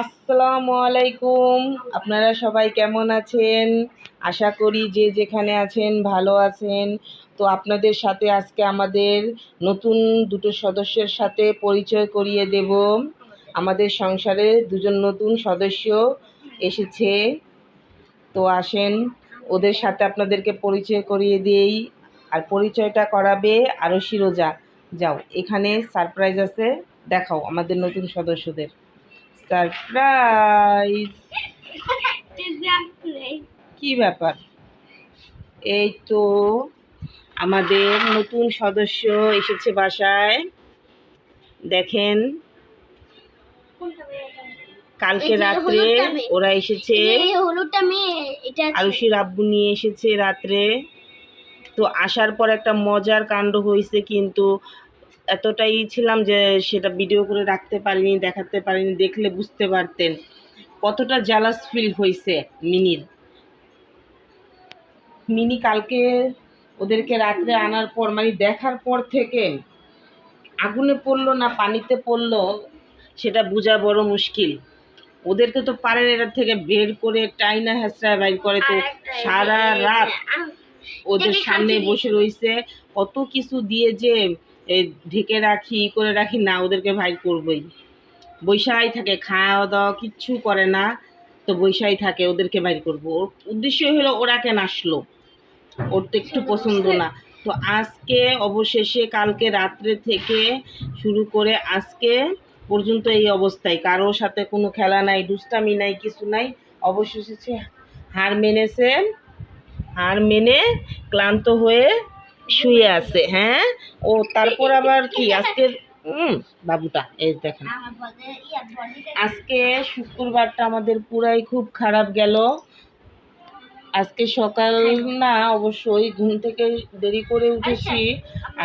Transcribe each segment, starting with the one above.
আসসালামু আলাইকুম। আপনারা সবাই কেমন আছেন? আশা করি যে যেখানে আছেন ভালো আছেন। তো আপনাদের সাথে আজকে আমাদের নতুন দুটো সদস্যের সাথে পরিচয় করিয়ে দেব। আমাদের সংসারে দুজন নতুন সদস্য এসেছে। তো আসেন ওদের সাথে আপনাদেরকে পরিচয় করিয়ে দিই। আর পরিচয়টা করাবে আরশি রোজা। যাও, এখানে সারপ্রাইজ আছে, দেখাও আমাদের নতুন সদস্যদের। সারপ্রাইজ! কি ব্যাপার? এই তো আমাদের নতুন সদস্য এসেছে বাসায়। দেখেন, কালকে রাত্রে ওরা এসেছে। আরুষির আব্বু নিয়ে এসেছে রাত্রে। তো আসার পর একটা মজার কাণ্ড হয়েছে, কিন্তু এতটাই ছিলাম যে সেটা ভিডিও করে রাখতে পারিনি, দেখাতে পারিনি। দেখলে বুঝতে পারতেন কতটা জালাস ফিল হয়েছে মিনি কালকে ওদেরকে রাত্রে আনার পর, মানে দেখার পর থেকে আগুনে পড়লো না পানিতে পড়লো সেটা বোঝা বড় মুশকিল। ওদেরকে তো পারেন এটার থেকে বের করে টাইনা হ্যাঁচড়া বাইর করে, তো সারা রাত ওদের সামনে বসে রয়েছে। কত কিছু দিয়ে যে ঢেকে রাখি করে রাখি না, ওদেরকে বাইর করবই। বৈশাই থাকে, খাওয়া দাওয়া কিচ্ছু করে না, তো বৈশাই থাকে। ওদেরকে বাইর করবো, ওর উদ্দেশ্যই হলো ওরা কেন আসলো, ওর তো একটু পছন্দ না। তো আজকে অবশেষে কালকে রাত্রে থেকে শুরু করে আজকে পর্যন্ত এই অবস্থায়, কারোর সাথে কোনো খেলা নাই, দুষ্টামি নাই, কিছু নাই। অবশেষে হার মেনেছে, হার মেনে ক্লান্ত হয়ে শুয়ে আছে। হ্যাঁ, ও তারপর আবার কি আজকের বাবুটা এই দেখেন। আজকে শুক্রবারটা আমাদের পুরাই খুব খারাপ গেল। আজকে সকাল না, অবশ্যই ঘুম থেকে দেরি করে উঠেছি।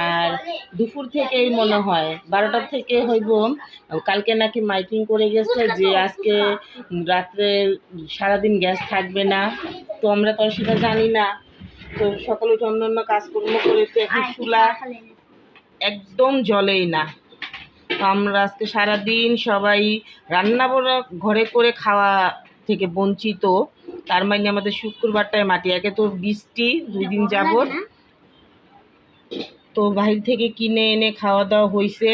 আর দুপুর থেকেই মনে হয় 12টা থেকে হইব। কালকে নাকি মাইকিং করে গেছে যে আজকে রাত্রে সারাদিন গ্যাস থাকবে না। তো আমরা তো সেটা জানি না। তো সকালে উঠে অন্য কাজকর্ম করে তো এখন চুলা একদম জ্বলেই না। তো আমরা আজকে সারাদিন সবাই রান্না বড়া ঘরে করে খাওয়া থেকে বঞ্চিত। তার মানে আমাদের শুক্রবারটায় মাটি। একে তো বৃষ্টি 2 দিন যাবত, তো বাহির থেকে কিনে এনে খাওয়া দাওয়া হয়েছে।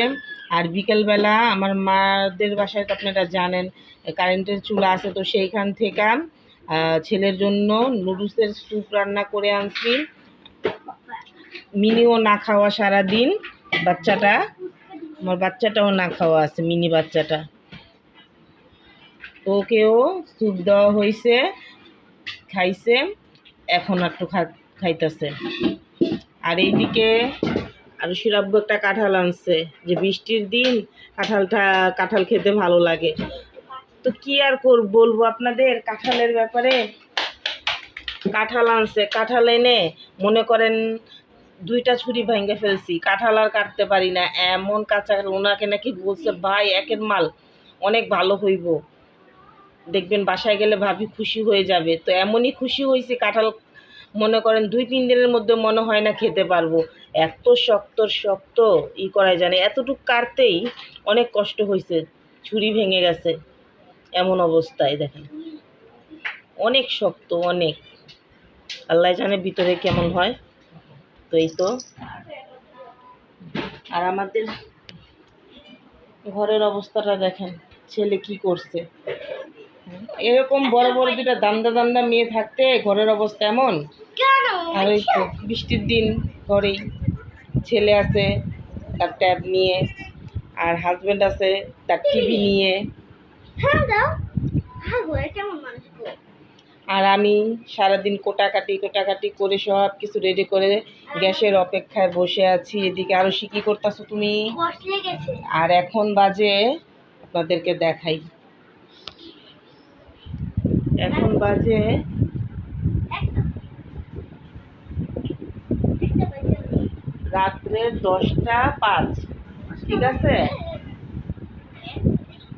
আর বিকেলবেলা আমার মাদের বাসায় তো আপনারা জানেন কারেন্টের চুলা আছে, তো সেইখান থেকে ছেলের জন্য নুডলসের স্যুপ রান্না করে আনছি। মিনিও না খাওয়া সারাদিন, বাচ্চাটা, আমার বাচ্চাটাও না খাওয়া আছে, মিনি বাচ্চাটা। তো ওকেও স্যুপ দেওয়া হয়েছে, খাইছে, এখন একটু খাইতেছে। আর এইদিকে আরুষির আব্বু একটা কাঁঠাল আনছে, যে বৃষ্টির দিন কাঁঠাল খেতে ভালো লাগে। তো কি আর বলবো আপনাদের কাঁঠালের ব্যাপারে। কাঁঠাল আনছে, কাঁঠাল এনে মনে করেন 2টা ছুরি ভেঙে ফেলছি, কাঁঠাল আর কাটতে পারি না, এমন কাঁচা। ওনাকে নাকি বলছে ভাই একের মাল অনেক ভালো হইব, দেখবেন বাসায় গেলে ভাবি খুশি হয়ে যাবে। তো এমনই খুশি হয়েছে, কাঁঠাল মনে করেন 2-3 দিনের মধ্যে মনে হয় না খেতে পারবো, এত শক্ত শক্ত করাই জানে। এতটুকু কাটতেই অনেক কষ্ট হয়েছে, ছুরি ভেঙে গেছে এমন অবস্থায়। দেখেন অনেক শক্ত, অনেক, আল্লাহ জানে ভিতরে কেমন হয়। তো এই তো। আর আমাদের ঘরের অবস্থাটা দেখেন, ছেলে কি করছে। এরকম বড় বড় 2টা দান্দা মেয়ে থাকতে ঘরের অবস্থা এমন। আর ওই তো বৃষ্টির দিন ঘরেই ছেলে আছে তার ট্যাব নিয়ে, আর হাজবেন্ড আছে তার টিভি নিয়ে, আর আমি সারাদিন কোটাকাটি করে সব কিছু রেডি করে গ্যাসের অপেক্ষায় বসে আছি। এদিকে আরো কি করতেছো তুমি? আর এখন বাজে, আপনাদেরকে দেখাই, এখন বাজে রাত্রে 10টা 5। ঠিক আছে,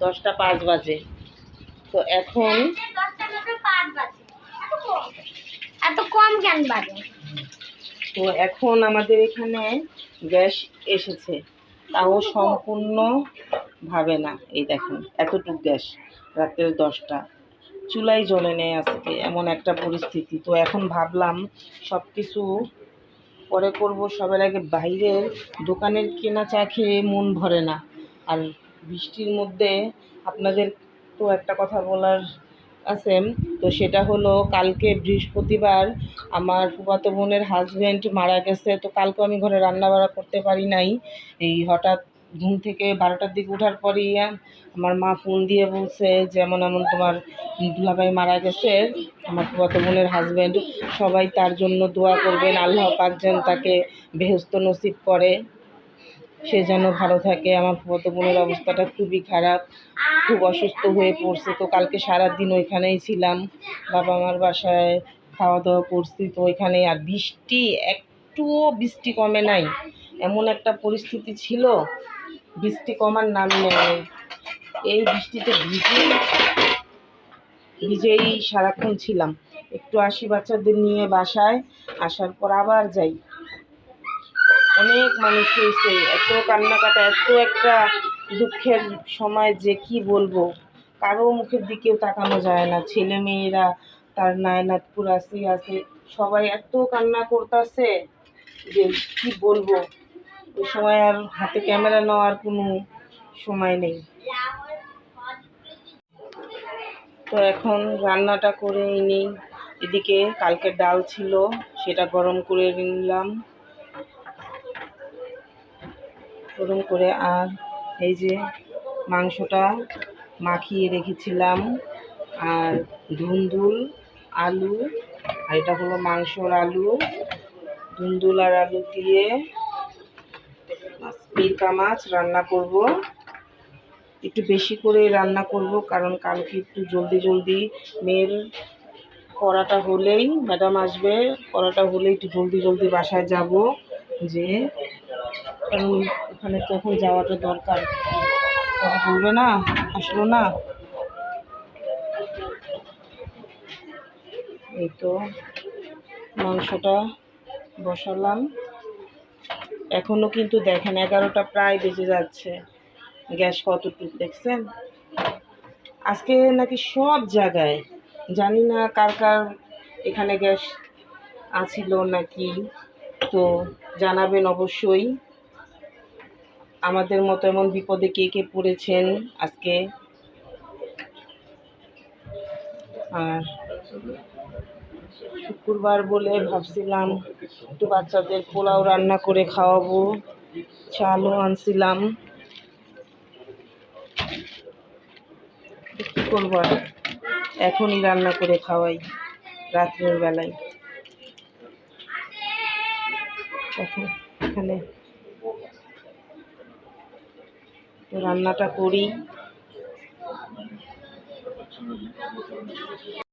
10টা 5 বাজে। তো এখন এত কম কেন বাজে? তো এখন আমাদের এখানে গ্যাস এসেছে, তাও সম্পূর্ণ ভাবে না। এই দেখেন এতটুক গ্যাস, রাত্রের 10টা, চুলাই জ্বলে নেই আজকে, এমন একটা পরিস্থিতি। তো এখন ভাবলাম সব কিছু পরে করব, সবার আগে বাইরের দোকানের কেনা চা খেয়ে মন ভরে না। আর বৃষ্টির মধ্যে আপনাদের তো একটা কথা বলার আছে, তো সেটা হলো কালকে বৃহস্পতিবার আমার ফুফাতো বোনের হাজব্যান্ড মারা গেছে। তো কালকে আমি ঘরে রান্না বাড়া করতে পারি নাই। এই হঠাৎ ঘুম থেকে 12টার দিকে ওঠার পরই আমার মা ফোন দিয়ে বলছে যে এমন এমন তোমার দুলাভাই মারা গেছে, আমার ফুফাতো বোনের হাজব্যান্ড, সবাই তার জন্য দোয়া করবেন, আল্লাহ পাক যেন তাকে বেহেশত নসিব করে, সে যেন ভালো থাকে। আমার ফুফাতো বোনের অবস্থাটা খুবই খারাপ, খুব অসুস্থ হয়ে পড়ছে। তো কালকে সারাদিন ওইখানেই ছিলাম, বাবা মার বাসায় খাওয়া দাওয়া করছি। তো ওইখানেই, আর বৃষ্টি একটুও বৃষ্টি কমে নাই, এমন একটা পরিস্থিতি ছিল, বৃষ্টি কমার নাম নেই। এই বৃষ্টিতে ভিজেই সারাক্ষণ ছিলাম। একটু আসি বাচ্চাদের নিয়ে বাসায়, আসার পর আবার যাই। অনেক মানুষ হয়েছে, এত কান্নাকাটা, এত একটা দুঃখের সময় যে কি বলবো, কারো মুখের দিকেও তাকানো যায় না। ছেলে মেয়েরা, তার নায়নাতপুর আছে, সবাই এত কান্না করতেছে যে কি বলবো। ওই সময় আর হাতে ক্যামেরা নেওয়ার কোনো সময় নেই। তো এখন রান্নাটা করে নিই। এদিকে কালকের ডাল ছিল, সেটা গরম করে নিলাম, গরম করে। আর এই যে মাংসটা মাখিয়ে রেখেছিলাম, আর ধুন্দুল, আলু, আর এটা হলো মাংসর আলু, ধুন্দুল আর আলু দিয়ে মিরকা মাছ রান্না করব। একটু বেশি করে রান্না করব, কারণ কালকে একটু জলদি জলদি মেয়ের পড়াটা হলেই, ম্যাডাম আসবে, পড়াটা হলেই একটু জলদি জলদি বাসায় যাব, যে কারণ ওখানে তখন যাওয়াটা দরকার। কথা বলবে না, আসলো না। এই তো মাংসটা বসালাম, এখনো কিন্তু দেখেন 11টা প্রায় বেজে যাচ্ছে, গ্যাস কতটুকু দেখছেন। আজকে নাকি সব জায়গায়, জানি না কার কার এখানে গ্যাস আছিল নাকি, তো জানাবেন অবশ্যই। আমাদের মতো এমন বিপদে কে কে পড়েছেন আজকে। আর শুক্রবার বলে ভাবছিলাম একটু বাচ্চাদের পোলাও রান্না করে খাওয়াবো, চালও আনছিলাম। কী করবো আর, এখনই রান্না করে খাওয়াই রাত্রের বেলায়। তখন এখানে রান্নাটা করি।